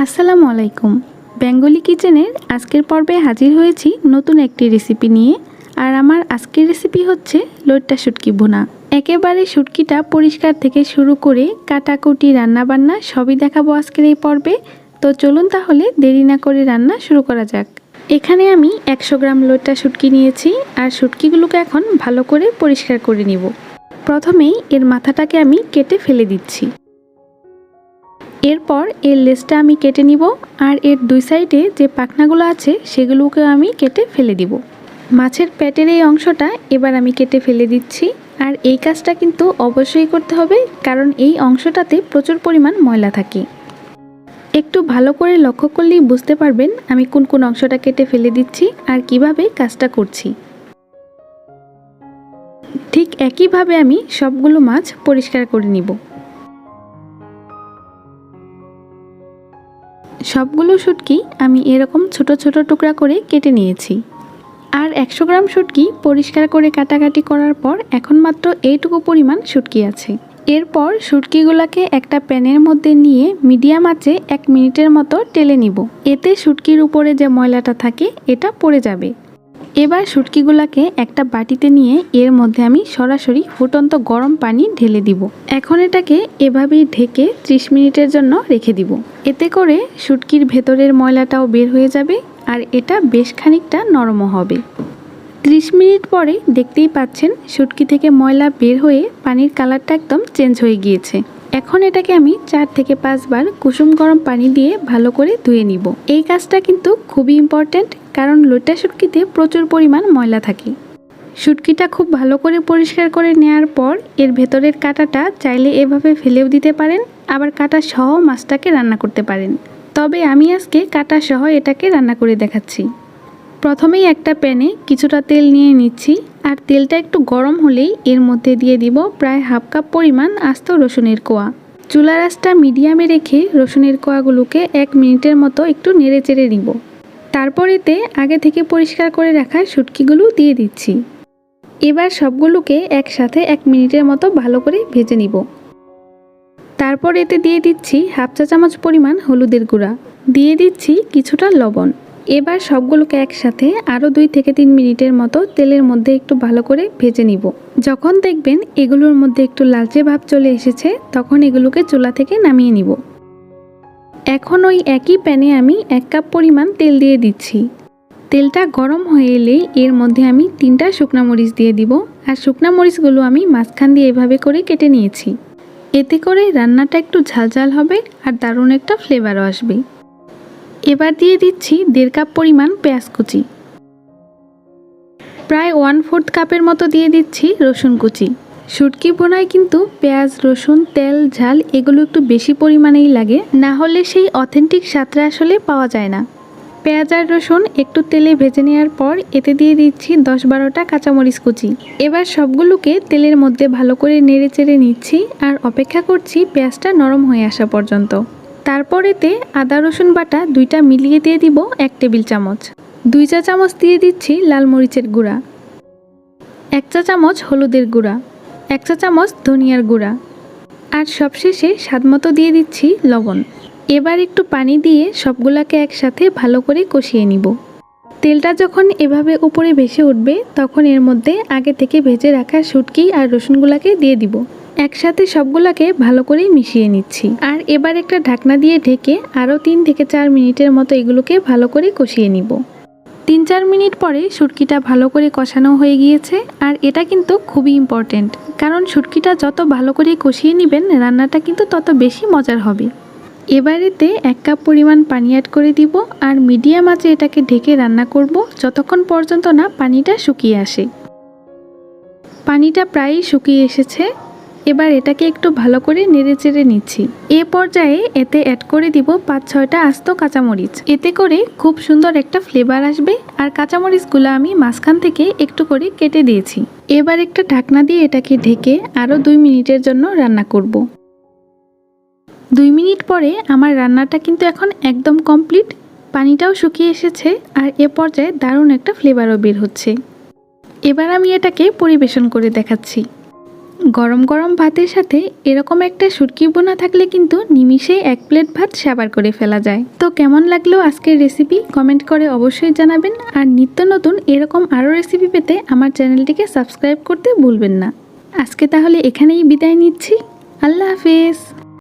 আসসালামু আলাইকুম। বেঙ্গলি কিচেনের আজকের পর্বে হাজির হয়েছি নতুন একটি রেসিপি নিয়ে। আর আমার আজকের রেসিপি হচ্ছে লইট্টা শুটকি ভুনা। একেবারে শুটকিটা পরিষ্কার থেকে শুরু করে কাটাকুটি রান্নাবান্না সবই দেখাবো আজকের এই পর্বে। তো চলুন তাহলে দেরি না করে রান্না শুরু করা যাক। এখানে আমি 100 গ্রাম লইট্টা শুটকি নিয়েছি আর শুটকিগুলোকে এখন ভালো করে পরিষ্কার করে নিব। প্রথমেই এর মাথাটাকে আমি কেটে ফেলে দিচ্ছি। এরপর এর লেজটা আমি কেটে নিব আর এর দুই সাইডে যে পাখনাগুলো আছে সেগুলোকে আমি কেটে ফেলে দিব। মাছের পেটের এই অংশটা এবার আমি কেটে ফেলে দিচ্ছি। আর এই কাজটা কিন্তু অবশ্যই করতে হবে, কারণ এই অংশটাতে প্রচুর পরিমাণ ময়লা থাকে। একটু ভালো করে লক্ষ্য করলেই বুঝতে পারবেন আমি কোন কোন অংশটা কেটে ফেলে দিচ্ছি আর কিভাবে কাজটা করছি। ঠিক একইভাবে আমি সবগুলো মাছ পরিষ্কার করে নিব। সবগুলো শুটকি আমি এরকম ছোট ছোট টুকরা করে কেটে নিয়েছি। আর 100 গ্রাম শুটকি পরিষ্কার করে কাটাকাটি করার পর এখন মাত্র এইটুকু পরিমাণ শুটকি আছে। এরপর শুটকিগুলোকে একটা প্যানের মধ্যে নিয়ে মিডিয়াম আঁচে 1 মিনিটের মতো টেলে নিব। এতে শুটকির উপরে যে ময়লাটা থাকে এটা পড়ে যাবে। এবার শুটকিগুলোকে একটা বাটিতে নিয়ে এর মধ্যে আমি সরাসরি ফুটন্ত গরম পানি ঢেলে দিব। এখন এটাকে এভাবেই ঢেকে 30 মিনিটের জন্য রেখে দিব। এতে করে শুটকির ভেতরের ময়লাটাও বের হয়ে যাবে আর এটা বেশ খানিকটা নরমও হবে। 30 মিনিট পরে দেখতেই পাচ্ছেন শুটকি থেকে ময়লা বের হয়ে পানির কালারটা একদম চেঞ্জ হয়ে গিয়েছে। এখন এটাকে আমি 4 থেকে 5 বার কুসুম গরম পানি দিয়ে ভালো করে ধুয়ে নিব। এই কাজটা কিন্তু খুবই ইম্পর্ট্যান্ট, কারণ লইট্টা শুটকিতে প্রচুর পরিমাণ ময়লা থাকে। শুটকিটা খুব ভালো করে পরিষ্কার করে নেওয়ার পর এর ভেতরের কাঁটাটা চাইলে এভাবে ফেলেও দিতে পারেন, আবার কাঁটা সহ মাছটাকে রান্না করতে পারেন। তবে আমি আজকে কাঁটা সহ এটাকে রান্না করে দেখাচ্ছি। প্রথমেই একটা প্যানে কিছুটা তেল নিয়ে নিচ্ছি আর তেলটা একটু গরম হলেই এর মধ্যে দিয়ে দিব প্রায় হাফ কাপ পরিমাণ আস্ত রসুনের কোয়া। চুলার আঁচটা মিডিয়ামে রেখে রসুনের কোয়াগুলোকে 1 মিনিটের মতো একটু নেড়ে চেড়ে নিব। তারপর এতে আগে থেকে পরিষ্কার করে রাখা শুটকিগুলো দিয়ে দিচ্ছি। এবার সবগুলোকে একসাথে 1 মিনিটের মতো ভালো করে ভেজে নিব। তারপর এতে দিয়ে দিচ্ছি হাফ চা চামচ পরিমাণ হলুদের গুঁড়া, দিয়ে দিচ্ছি কিছুটা লবণ। এবার সবগুলোকে একসাথে আরও 2 থেকে 3 মিনিটের মতো তেলের মধ্যে একটু ভালো করে ভেজে নিব। যখন দেখবেন এগুলোর মধ্যে একটু লালচে ভাব চলে এসেছে তখন এগুলোকে চুলা থেকে নামিয়ে নিব। এখন ওই একই প্যানে আমি 1 কাপ পরিমাণ তেল দিয়ে দিচ্ছি। তেলটা গরম হয়ে এলেই এর মধ্যে আমি 3টা শুকনা মরিচ দিয়ে দিব। আর শুকনা মরিচগুলো আমি মাঝখান দিয়ে এভাবে করে কেটে নিয়েছি। এতে করে রান্নাটা একটু ঝালঝাল হবে আর দারুণ একটা ফ্লেভারও আসবে। এবার দিয়ে দিচ্ছি 1.5 কাপ পরিমাণ পেঁয়াজ কুচি। প্রায় 1/4 কাপের মতো দিয়ে দিচ্ছি রসুন কুচি। শুটকি ভুনায় কিন্তু পেঁয়াজ, রসুন, তেল, ঝাল এগুলো একটু বেশি পরিমাণেই লাগে, না হলে সেই অথেন্টিক স্বাদটা আসলে পাওয়া যায় না। পেঁয়াজ আর রসুন একটু তেলে ভেজে নেওয়ার পর এতে দিয়ে দিচ্ছি 10-12টা কাঁচামরিচ কুচি। এবার সবগুলোকে তেলের মধ্যে ভালো করে নেড়ে চেড়ে নিচ্ছি আর অপেক্ষা করছি পেঁয়াজটা নরম হয়ে আসা পর্যন্ত। তারপর এতে আদা রসুন বাটা 2টা মিলিয়ে দিয়ে দিব 1 টেবিল চামচ। 2 চা চামচ দিয়ে দিচ্ছি লাল মরিচের গুঁড়া, 1 চা চামচ হলুদের গুঁড়া, 1 চা চামচ ধনিয়ার গুঁড়া আর সবশেষে স্বাদমতো দিয়ে দিচ্ছি লবণ। এবার একটু পানি দিয়ে সবগুলাকে একসাথে ভালো করে কষিয়ে নিব। তেলটা যখন এভাবে উপরে ভেসে উঠবে তখন এর মধ্যে আগে থেকে ভেজে রাখা শুটকি আর রসুনগুলাকে দিয়ে দিব। একসাথে সবগুলাকে ভালো করে মিশিয়ে নিচ্ছি। আর এবার একটা ঢাকনা দিয়ে ঢেকে আরও 3 থেকে 4 মিনিটের মতো এগুলোকে ভালো করে কষিয়ে নিব। 3-4 মিনিট পরে শুটকিটা ভালো করে কষানো হয়ে গিয়েছে। আর এটা কিন্তু খুবই ইম্পর্টেন্ট, কারণ শুটকিটা যত ভালো করে কষিয়ে নেবেন রান্নাটা কিন্তু তত বেশি মজার হবে। এবার এতে 1 কাপ পরিমাণ পানি অ্যাড করে দিব আর মিডিয়াম আঁচে এটাকে ঢেকে রান্না করব যতক্ষণ পর্যন্ত না পানিটা শুকিয়ে আসে। পানিটা প্রায়ই শুকিয়ে এসেছে। এবার এটাকে একটু ভালো করে নেড়ে চেড়ে নিচ্ছি। এ পর্যায়ে এতে অ্যাড করে দিব 5-6টা আস্ত কাঁচামরিচ। এতে করে খুব সুন্দর একটা ফ্লেভার আসবে। আর কাঁচামরিচগুলো আমি মাঝখান থেকে একটু করে কেটে দিয়েছি। এবার একটা ঢাকনা দিয়ে এটাকে ঢেকে আরও 2 মিনিটের জন্য রান্না করব। 2 মিনিট পরে আমার রান্নাটা কিন্তু এখন একদম কমপ্লিট। পানিটাও শুকিয়ে এসেছে আর এ পর্যায়ে দারুণ একটা ফ্লেভারও বের হচ্ছে। এবার আমি এটাকে পরিবেশন করে দেখাচ্ছি। গরম গরম ভাতের সাথে এরকম একটা শুটকি বোনা থাকলে কিন্তু নিমিষেই 1 প্লেট ভাত সাবার করে ফেলা যায়। তো কেমন লাগলো আজকের রেসিপি কমেন্ট করে অবশ্যই জানাবেন। আর নিত্য নতুন এরকম আরও রেসিপি পেতে আমার চ্যানেলটিকে সাবস্ক্রাইব করতে ভুলবেন না। আজকে তাহলে এখানেই বিদায় নিচ্ছি। আল্লাহ হাফেজ।